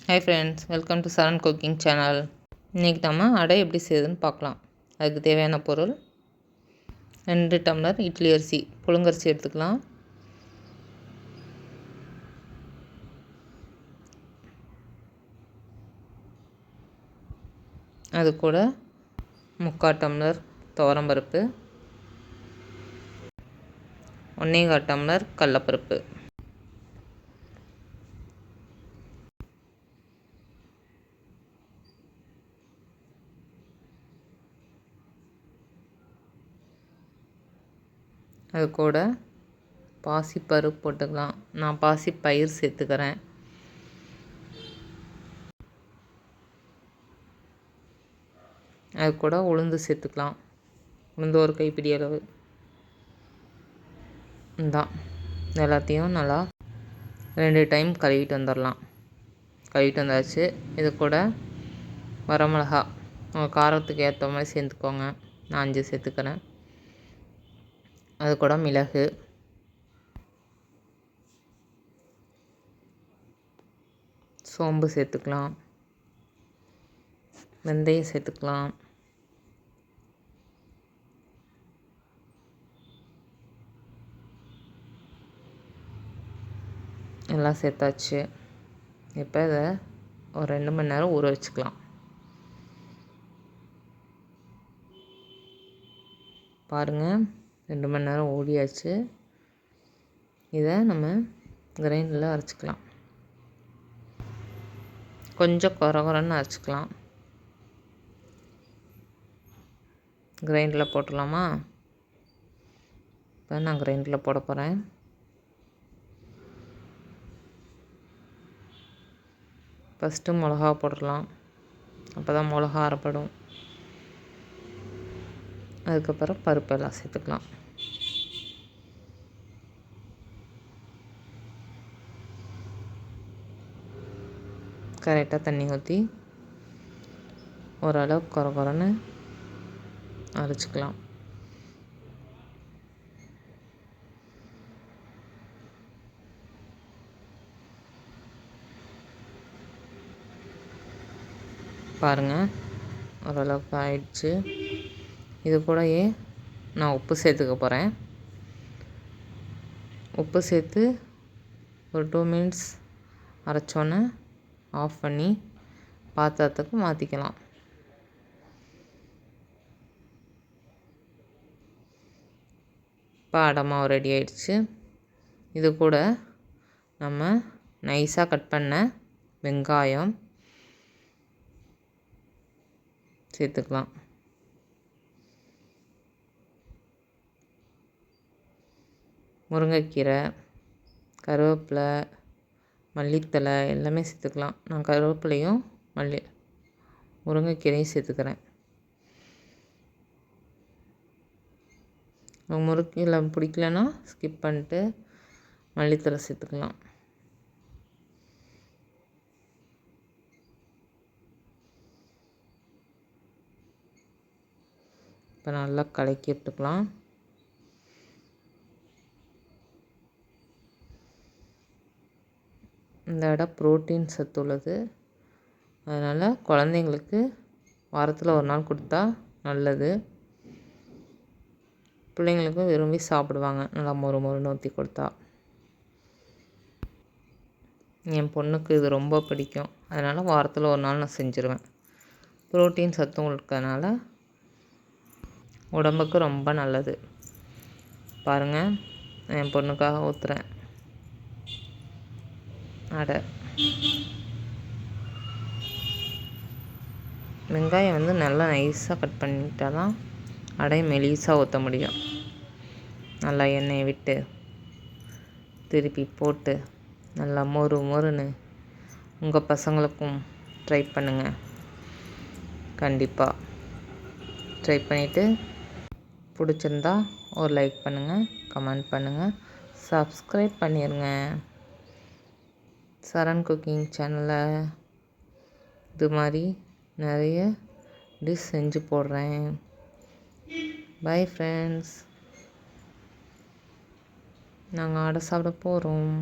Hi friends, welcome to Charan cooking channel. இன்றைக்கி நம்ம அடை எப்படி செய்யுதுன்னு பார்க்கலாம். அதுக்கு தேவையான பொருள் 2 டம்ளர் இட்லி அரிசி, புழுங்கரிசி எடுத்துக்கலாம். அது கூட 3/4 டம்ளர் துவரம்பருப்பு, 1/4 டம்ளர் கடலப்பருப்பு, அது கூட பாசிப்பருப்பு போட்டுக்கலாம். நான் பாசிப்பயிறு சேர்த்துக்கிறேன். அது கூட உளுந்து சேர்த்துக்கலாம். உளுந்து ஒரு கைப்பிடி அளவு. எல்லாத்தையும் நல்லா 2 டைம் கழுவிட்டு வந்துடலாம். கழுவிட்டு வந்தாச்சு. இது கூட வரமிளகா உங்கள் காரத்துக்கு ஏற்ற மாதிரி சேர்த்துக்கோங்க. நான் 5 சேர்த்துக்கிறேன். அது கூட மிளகு, சோம்பு சேர்த்துக்கலாம். வெந்தயம் சேர்த்துக்கலாம். எல்லாம் சேர்த்தாச்சு. இப்போ இதை ஒரு 2 மணி நேரம் ஊற வச்சுக்கலாம். பாருங்கள், 2 மணி நேரம் ஓடியாச்சு. இதை நம்ம கிரைண்டரில் அரைச்சிக்கலாம். கொஞ்சம் குறன்னு அரைச்சிக்கலாம். கிரைண்டரில் போட்டுடலாமா? இப்போ நான் கிரைண்டரில் போட போகிறேன். ஃபஸ்ட்டு மிளகா போடலாம். அப்போ தான் மிளகா அரைப்படும். அதுக்கப்புறம் பருப்பெல்லாம் சேர்த்துக்கலாம். கரெக்டாக தண்ணி ஊற்றி ஓரளவுக்கு குறன்னு அரைச்சிக்கலாம். பாருங்கள், ஓரளவுக்கு ஆயிடுச்சு. இது கூடயே நான் உப்பு சேர்த்துக்க போகிறேன். உப்பு சேர்த்து ஒரு 2 மினிட்ஸ் அரைச்சோன்னே ஆஃப் பண்ணி பாத்திரத்துக்கு மாற்றிக்கலாம். இப்போ அடை மாவு ரெடி ஆயிடுச்சு. இது கூட நம்ம நைஸாக கட் பண்ண வெங்காயம் சேர்த்துக்கலாம். முருங்கைக்கீரை, கருவேப்பிலை, மல்லித்தழை எல்லாமே சேர்த்துக்கலாம். நான் கருவேப்பிலையும் முருங்கைக்கீரையும் சேர்த்துக்கிறேன். முருங்கைக்கீரை பிடிக்கலன்னா ஸ்கிப் பண்ணிட்டு மல்லித்தழை சேர்த்துக்கலாம். இப்போ நல்லா கலக்கி விட்டுக்கலாம். இந்த அடை புரோட்டீன் சத்து உள்ளது. அதனால் குழந்தைங்களுக்கு வாரத்தில் ஒரு நாள் கொடுத்தா நல்லது. பிள்ளைங்களுக்கும் விரும்பி சாப்பிடுவாங்க. நல்லா மொறுன்னு ஊற்றி கொடுத்தா. என் பொண்ணுக்கு இது ரொம்ப பிடிக்கும். அதனால் வாரத்தில் ஒரு நாள் நான் செஞ்சுருவேன். புரோட்டீன் சத்தும் இருக்கிறதுனால உடம்புக்கு ரொம்ப நல்லது. பாருங்கள், என் பொண்ணுக்காக ஊற்றுறேன் அடை. வெங்காயம் நல்லா நைஸாக கட் பண்ணிட்டா தான் அடை மெலிசாக ஊற்ற முடியும். நல்லா எண்ணெயை விட்டு திருப்பி போட்டு நல்லா மொறுன்னு உங்கள் பசங்களுக்கும் ட்ரை பண்ணுங்கள். கண்டிப்பாக ட்ரை பண்ணிவிட்டு பிடிச்சிருந்தா ஒரு லைக் பண்ணுங்கள், கமெண்ட் பண்ணுங்கள், சப்ஸ்கிரைப் பண்ணிடுங்க. சரண் குக்கிங் சேனலில் இது மாதிரி நிறைய டிஷ் செஞ்சு போடுறேன். Bye friends. நாங்கள் அடை சாப்பிட போகிறோம்.